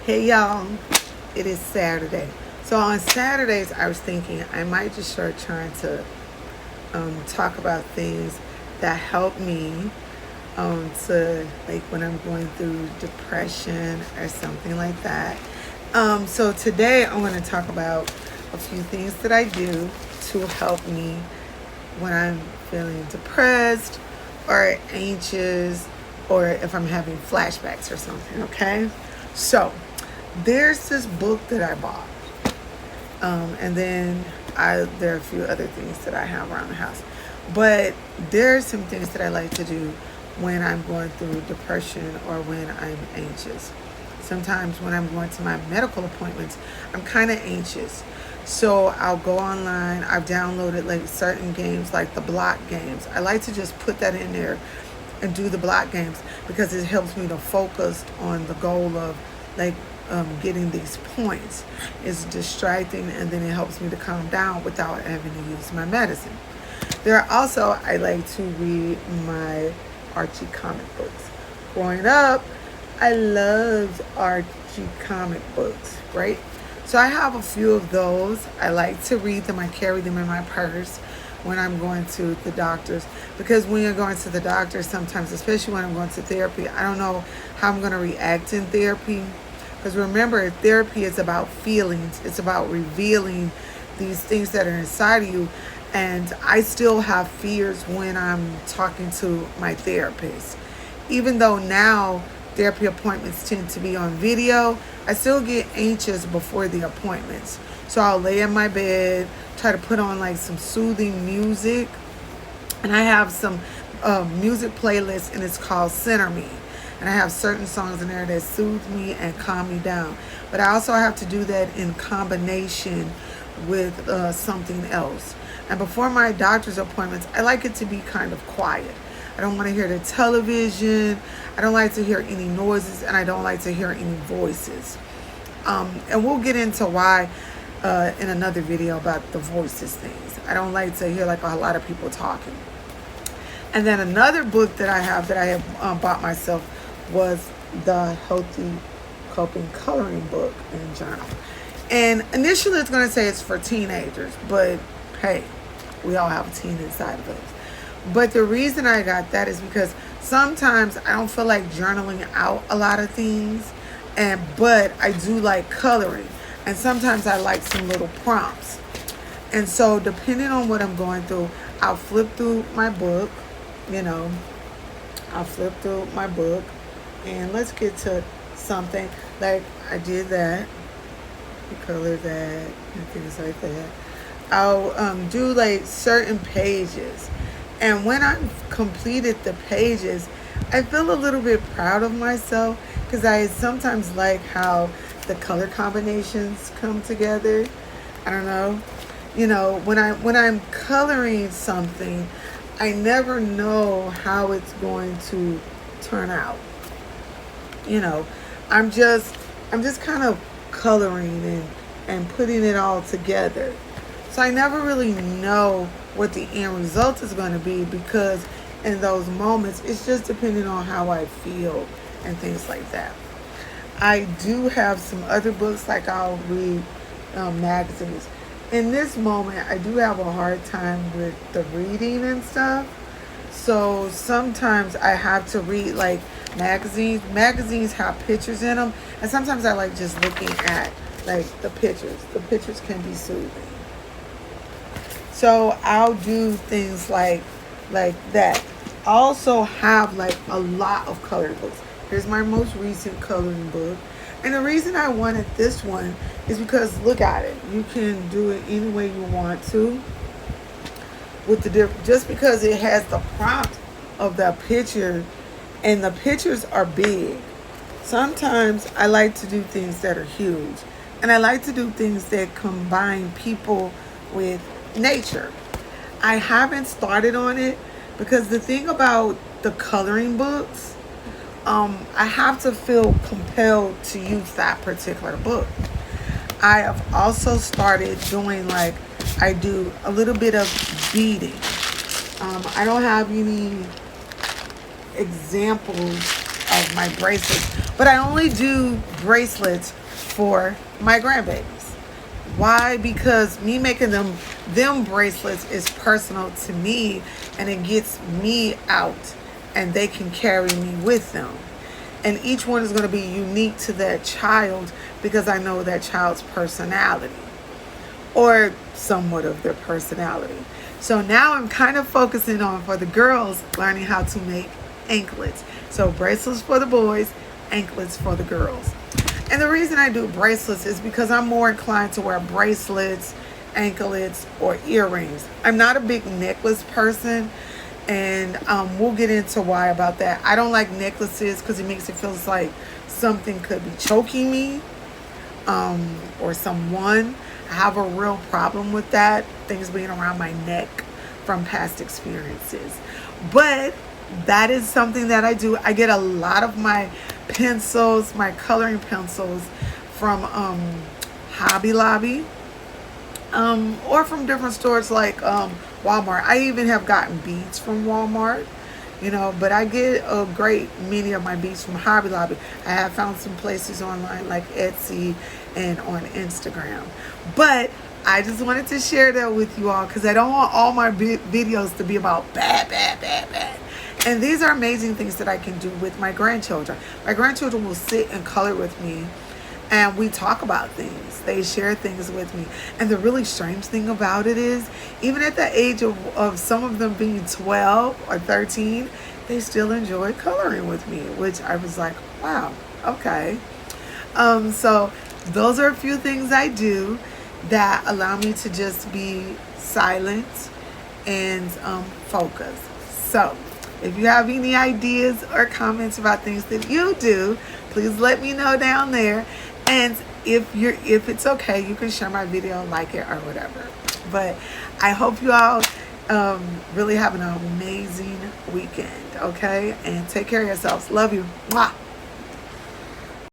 Hey y'all, it is Saturday. So on Saturdays, I was thinking I might just start trying to talk about things that help me to like when I'm going through depression or something like that. So today I'm going to talk about a few things that I do to help me when I'm feeling depressed or anxious or if I'm having flashbacks or something, okay? So there's this book that I bought. And then there are a few other things that I have around the house. But there are some things that I like to do when I'm going through depression or when I'm anxious. Sometimes when I'm going to my medical appointments, I'm kind of anxious. So I'll go online. I've downloaded like certain games like the block games. I like to just put that in there and do the block games because it helps me to focus on the goal of like getting these points. It's distracting and then it helps me to calm down without having to use my medicine. There are also, I like to read my Archie comic books. Growing up, I loved Archie comic books, right? So I have a few of those. I like to read them. I carry them in my purse when I'm going to the doctors. Because when you're going to the doctor, sometimes, especially when I'm going to therapy, I don't know how I'm going to react in therapy. Because remember, therapy is about feelings. It's about revealing these things that are inside of you. And I still have fears when I'm talking to my therapist. Even though now therapy appointments tend to be on video, I still get anxious before the appointments. So I'll lay in my bed, try to put on like some soothing music. And I have some music playlists and it's called Center Me. And I have certain songs in there that soothe me and calm me down. But I also have to do that in combination with something else. And before my doctor's appointments, I like it to be kind of quiet. I don't want to hear the television. I don't like to hear any noises, and I don't like to hear any voices. And we'll get into why in another video about the voices things. I don't like to hear like a lot of people talking. And then another book that I have bought myself was the Healthy Coping Coloring Book and Journal. And initially it's going to say it's for teenagers, but hey, we all have a teen inside of us. But the reason I got that is because sometimes I don't feel like journaling out a lot of things, but I do like coloring. And sometimes I like some little prompts. And so depending on what I'm going through, I'll flip through my book, I'll flip through my book and let's get to something like I did that, color that, and things like that. I'll do like certain pages. And when I've completed the pages, I feel a little bit proud of myself because I sometimes like how the color combinations come together. I don't know. When I'm coloring something, I never know how it's going to turn out. I'm just kind of coloring and putting it all together. So I never really know what the end result is going to be because in those moments, it's just depending on how I feel and things like that. I do have some other books, like I'll read magazines. In this moment, I do have a hard time with the reading and stuff. So sometimes I have to read like magazines. Magazines have pictures in them. And sometimes I like just looking at like the pictures. The pictures can be soothing. So I'll do things like that. I also have like a lot of coloring books. Here's my most recent coloring book. And the reason I wanted this one is because look at it. You can do it any way you want to. Just because it has the prompt of the picture and the pictures are big. Sometimes I like to do things that are huge. And I like to do things that combine people with nature. I haven't started on it because the thing about the coloring books, I have to feel compelled to use that particular book. I have also started doing I do a little bit of beading. I don't have any examples of my bracelets, But I only do bracelets for my grandbabies. Why? Because me making them bracelets is personal to me, and it gets me out, and they can carry me with them. And each one is going to be unique to that child because I know that child's personality, or somewhat of their personality. So now I'm kind of focusing on, for the girls, learning how to make anklets. So bracelets for the boys, anklets for the girls. And the reason I do bracelets is because I'm more inclined to wear bracelets, anklets, or earrings. I'm not a big necklace person, and we'll get into why about that. I don't like necklaces because it makes it feel like something could be choking me, or someone. I have a real problem with that, things being around my neck from past experiences. But that is something that I do. I get a lot of my pencils, my coloring pencils, from Hobby Lobby, or from different stores like Walmart. I even have gotten beads from Walmart, but I get a great many of my beads from Hobby Lobby. I have found some places online like Etsy and on Instagram. But I just wanted to share that with you all because I don't want all my videos to be about bad. And these are amazing things that I can do with my grandchildren. My grandchildren will sit and color with me, and we talk about things. They share things with me. And the really strange thing about it is, even at the age of some of them being 12 or 13, they still enjoy coloring with me, which I was like, wow, okay. So those are a few things I do that allow me to just be silent and focus. So if you have any ideas or comments about things that you do, please let me know down there. And if it's okay, you can share my video, like it, or whatever. But I hope you all really have an amazing weekend, okay? And take care of yourselves. Love you. Mwah.